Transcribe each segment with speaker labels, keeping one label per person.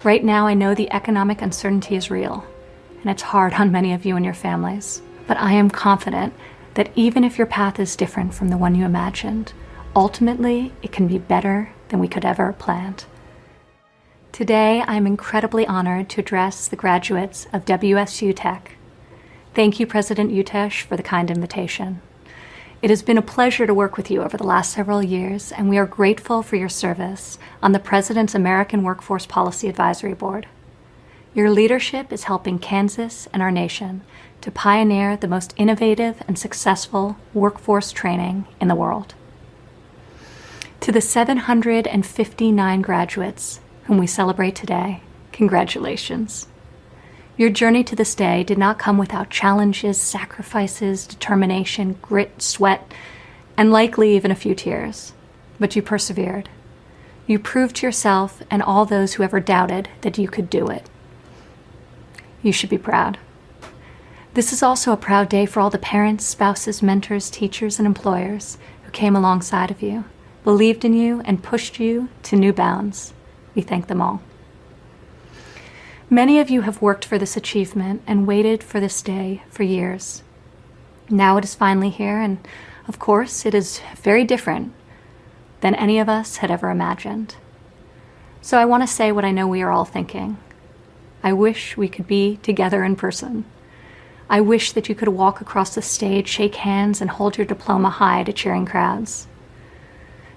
Speaker 1: Right now, I know the economic uncertainty is real, and it's hard on many of you and your families. But I am confident that even if your path is different from the one you imagined, ultimately, it can be better than we could ever have planned. Today, I am incredibly honored to address the graduates of WSU Tech. Thank you, President Utesh, for the kind invitation. It has been a pleasure to work with you over the last several years, and we are grateful for your service on the President's American Workforce Policy Advisory Board. Your leadership is helping Kansas and our nation to pioneer the most innovative and successful workforce training in the world. To the 759 graduates whom we celebrate today, congratulations. Your journey to this day did not come without challenges, sacrifices, determination, grit, sweat, and likely even a few tears. But you persevered. You proved to yourself and all those who ever doubted that you could do it. You should be proud. This is also a proud day for all the parents, spouses, mentors, teachers, and employers who came alongside of you, believed in you, and pushed you to new bounds. We thank them all. Many of you have worked for this achievement and waited for this day for years. Now it is finally here, and of course, it is very different than any of us had ever imagined. So I want to say what I know we are all thinking. I wish we could be together in person. I wish that you could walk across the stage, shake hands, and hold your diploma high to cheering crowds.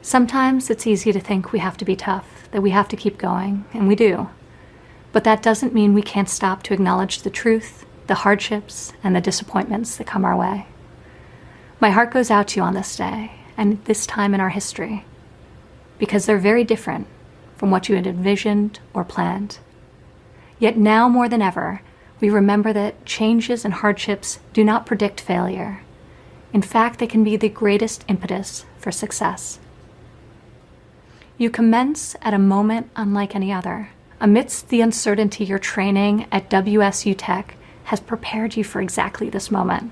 Speaker 1: Sometimes it's easy to think we have to be tough, that we have to keep going, and we do. But that doesn't mean we can't stop to acknowledge the truth, the hardships, and the disappointments that come our way. My heart goes out to you on this day, and this time in our history, because they're very different from what you had envisioned or planned. Yet now more than ever, we remember that changes and hardships do not predict failure. In fact, they can be the greatest impetus for success. You commence at a moment unlike any other. Amidst the uncertainty, your training at WSU Tech has prepared you for exactly this moment.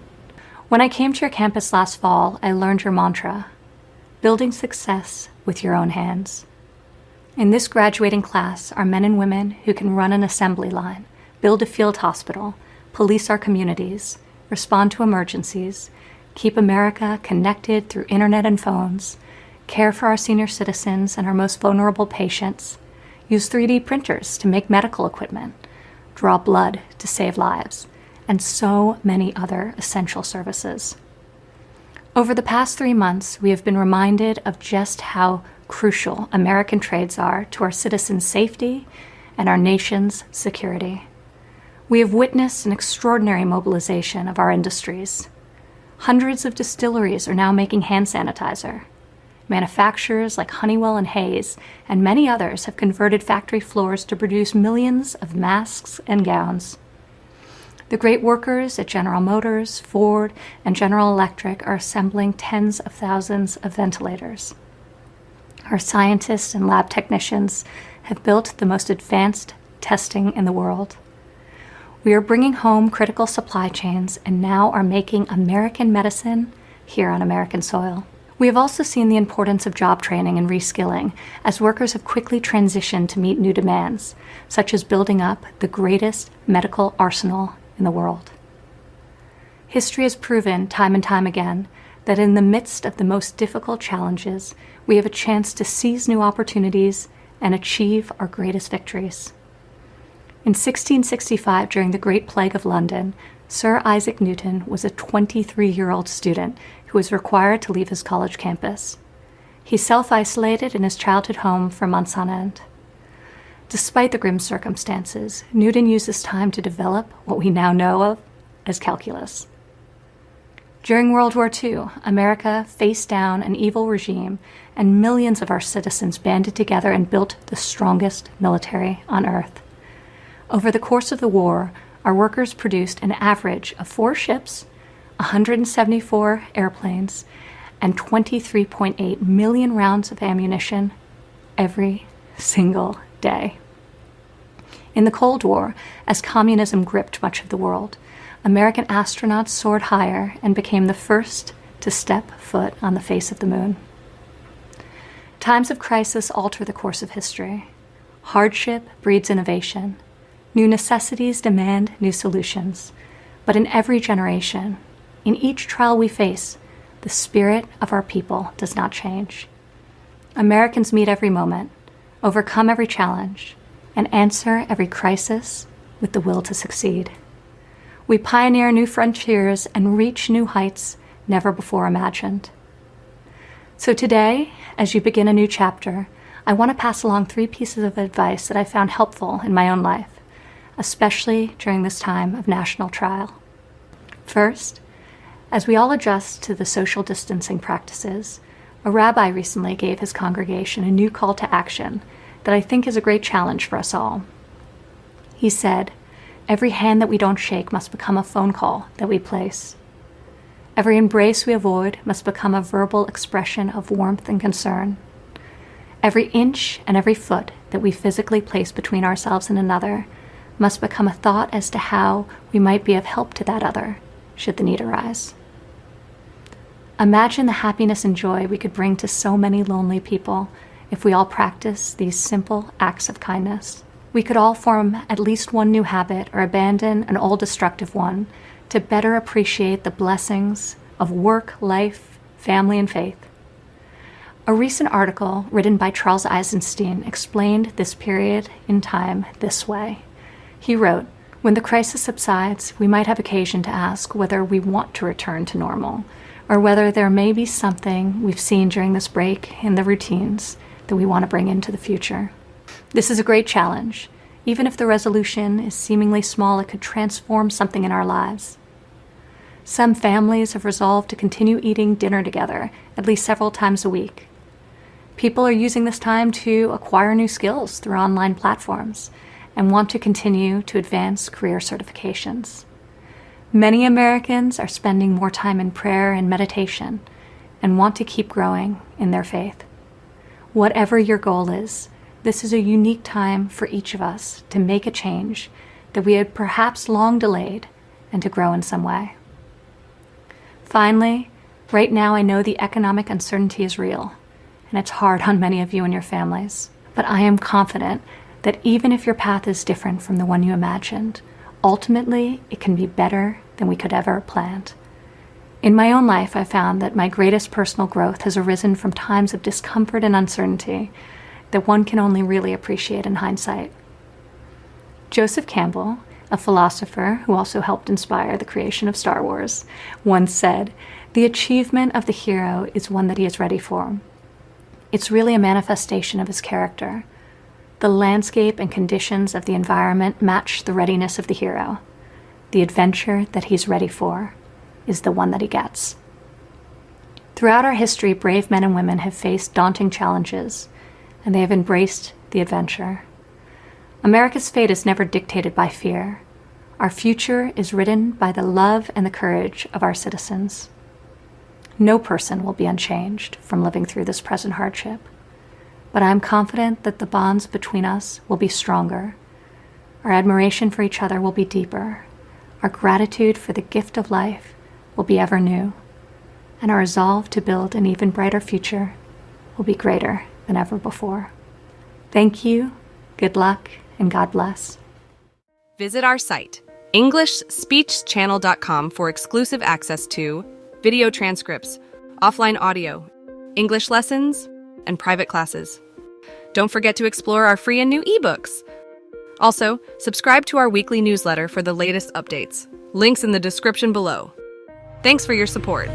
Speaker 1: When I came to your campus last fall, I learned your mantra, building success with your own hands. In this graduating class are men and women who can run an assembly line, build a field hospital, police our communities, respond to emergencies, keep America connected through internet and phones, care for our senior citizens and our most vulnerable patients, use 3D printers to make medical equipment, draw blood to save lives, and so many other essential services. Over the past 3 months, we have been reminded of just how crucial American trades are to our citizens' safety and our nation's security. We have witnessed an extraordinary mobilization of our industries. Hundreds of distilleries are now making hand sanitizer. Manufacturers like Honeywell and Hayes and many others have converted factory floors to produce millions of masks and gowns. The great workers at General Motors, Ford, and General Electric are assembling tens of thousands of ventilators. Our scientists and lab technicians have built the most advanced testing in the world. We are bringing home critical supply chains and now are making American medicine here on American soil. We have also seen the importance of job training and reskilling as workers have quickly transitioned to meet new demands, such as building up the greatest medical arsenal in the world. History has proven time and time again that in the midst of the most difficult challenges, we have a chance to seize new opportunities and achieve our greatest victories. In 1665, during the Great Plague of London, Sir Isaac Newton was a 23-year-old student who was required to leave his college campus. He self-isolated in his childhood home for months on end. Despite the grim circumstances, Newton used this time to develop what we now know of as calculus. During World War II, America faced down an evil regime, and millions of our citizens banded together and built the strongest military on earth. Over the course of the war, our workers produced an average of 4 ships, 174 airplanes, and 23.8 million rounds of ammunition every single day. In the Cold War, as communism gripped much of the world, American astronauts soared higher and became the first to step foot on the face of the moon. Times of crisis alter the course of history. Hardship breeds innovation. New necessities demand new solutions. But in every generation, in each trial we face, the spirit of our people does not change. Americans meet every moment, overcome every challenge, and answer every crisis with the will to succeed. We pioneer new frontiers and reach new heights never before imagined. So today, as you begin a new chapter, I want to pass along 3 pieces of advice that I found helpful in my own life, especially during this time of national trial. First, as we all adjust to the social distancing practices, a rabbi recently gave his congregation a new call to action that I think is a great challenge for us all. He said, "Every hand that we don't shake must become a phone call that we place. Every embrace we avoid must become a verbal expression of warmth and concern. Every inch and every foot that we physically place between ourselves and another must become a thought as to how we might be of help to that other, should the need arise." Imagine the happiness and joy we could bring to so many lonely people if we all practice these simple acts of kindness. We could all form at least one new habit or abandon an old destructive one to better appreciate the blessings of work, life, family, and faith. A recent article written by Charles Eisenstein explained this period in time this way. He wrote, "When the crisis subsides, we might have occasion to ask whether we want to return to normal, or whether there may be something we've seen during this break in the routines that we want to bring into the future." This is a great challenge. Even if the resolution is seemingly small, it could transform something in our lives. Some families have resolved to continue eating dinner together at least several times a week. People are using this time to acquire new skills through online platforms and want to continue to advance career certifications. Many Americans are spending more time in prayer and meditation and want to keep growing in their faith. Whatever your goal is, this is a unique time for each of us to make a change that we had perhaps long delayed and to grow in some way. Finally, right now I know the economic uncertainty is real, and it's hard on many of you and your families. But I am confident that even if your path is different from the one you imagined, ultimately it can be better than we could ever have planned. In my own life, I found that my greatest personal growth has arisen from times of discomfort and uncertainty that one can only really appreciate in hindsight. Joseph Campbell, a philosopher who also helped inspire the creation of Star Wars, once said, "The achievement of the hero is one that he is ready for. It's really a manifestation of his character. The landscape and conditions of the environment match the readiness of the hero. The adventure that he's ready for is the one that he gets." Throughout our history, brave men and women have faced daunting challenges, and they have embraced the adventure. America's fate is never dictated by fear. Our future is written by the love and the courage of our citizens. No person will be unchanged from living through this present hardship, but I am confident that the bonds between us will be stronger. Our admiration for each other will be deeper. Our gratitude for the gift of life will be ever new, and our resolve to build an even brighter future will be greater than ever before. Thank you, good luck, and God bless.
Speaker 2: Visit our site, EnglishSpeechChannel.com, for exclusive access to video transcripts, offline audio, English lessons, and private classes. Don't forget to explore our free and new ebooks. Also, subscribe to our weekly newsletter for the latest updates. Links in the description below. Thanks for your support.